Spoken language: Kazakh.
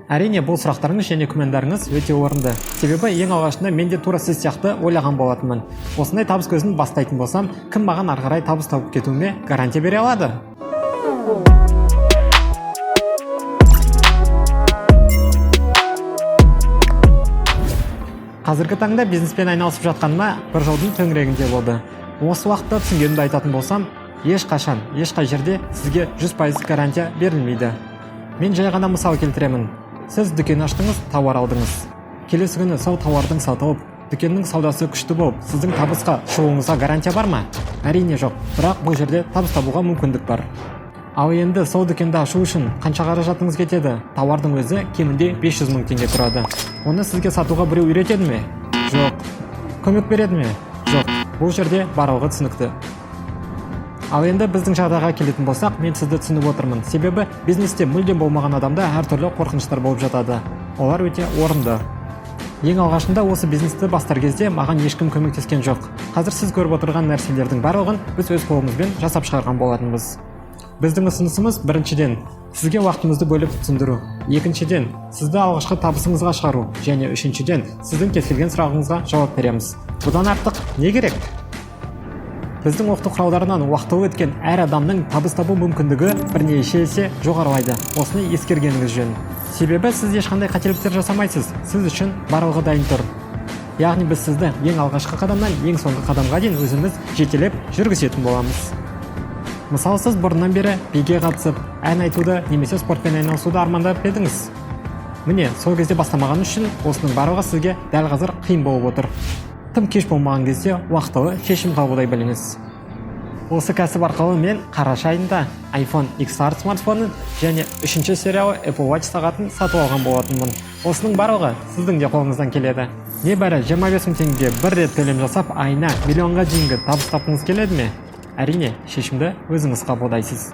Әрине, бұл сұрақтарыңыз және күмәндарыңыз өте орынды. Себебі ең алғашында мен де тура сіз сияқты ойлаған болатынмын. Осындай табыс көзін бастайтын болсам, кім маған ары қарай табыс тауып кетуіме гарантия бере алады? Қазіргі таңда бизнеспен айналысып жатқаныма бір жылдың төңірегінде болды. Осы уақытта түсінгенімді айтатын болсам, ешқашан, ешқай жерде сізге 100% гарантия берілмейді. Мен жай ғана мысал келтіремін. Сіз дүкен аштыңыз, тауар алдыңыз. Келесі күні сол тауардың сатылып, дүкеннің саудасы күшті болып, сіздің табысқа шығуыңызға гарантия бар ма? Әрине жоқ, бірақ бұл жерде табыс табуға мүмкіндік бар. Ал енді сол дүкенді ашу үшін қанша қаражатыңыз кетеді? Тауардың өзі кемінде 500 мың теңге тұрады. Оны сізге сатуға біреу үйретеді ме? Жоқ. Көмек береді ме? Жоқ. Бұл жерде барлығы түсінікті. Ал енді біздің жағдайға келетін болсақ, мен сізді түсініп отырмын. Себебі бизнесте мүлдем болмаған адамда әртүрлі қорқыныштар болып жатады. Олар өте орынды. Ең алғашында осы бизнесті бастар кезде маған ешкім көмектескен жоқ. Қазір сіз көріп отырған нәрселердің барлығын біз өз қолымызбен жасап шығарған болатынбыз. Біздің ұсынысымыз біріншіден сізге уақытымызды бөліп түсіндіру. Екіншіден сізді алғашқы табысыңызға шығару. Және үшіншіден сіздің кез келген сұрағыңызға жауап береміз. Бұдан артық не керек? Біздің оқыту құралдарынан уақытылы өткен әр адамның табыс табу мүмкіндігі бірнеше есе жоғарылайды. Осыны ескергеніңіз жөн. Себебі сіз ешқандай қателіктер жасамайсыз. Сіз үшін барлығы дайын тұр. Яғни біз сізді ең алғашқы қадамнан ең соңғы қадамға дейін өзіміз жетелеп жүргізетін боламыз. Мысалы, сіз бұрыннан бері биге қатысып, ән айтуды немесе спортпен айналысуды армандап едіңіз. Міне, сол кезде бастамаған үшін осының барлығы сізге дәл қазір қиын болып отыр. Тым кеш болмаған кезде уақытылы шешім қабылдай біліңіз. Осы кәсіп арқылы мен қараша айында iPhone XR смартфонын және 3-ші сериялы Apple Watch сағатын сатып алған болатынмын. Осының барлығы сіздің де қолыңыздан келеді. Небәрі 25 мың теңгеге бір рет төлем жасап, айына миллионға дейінгі табыс тапқыңыз келеді ме? Әрине, шешімді өзіңіз қабылдайсыз.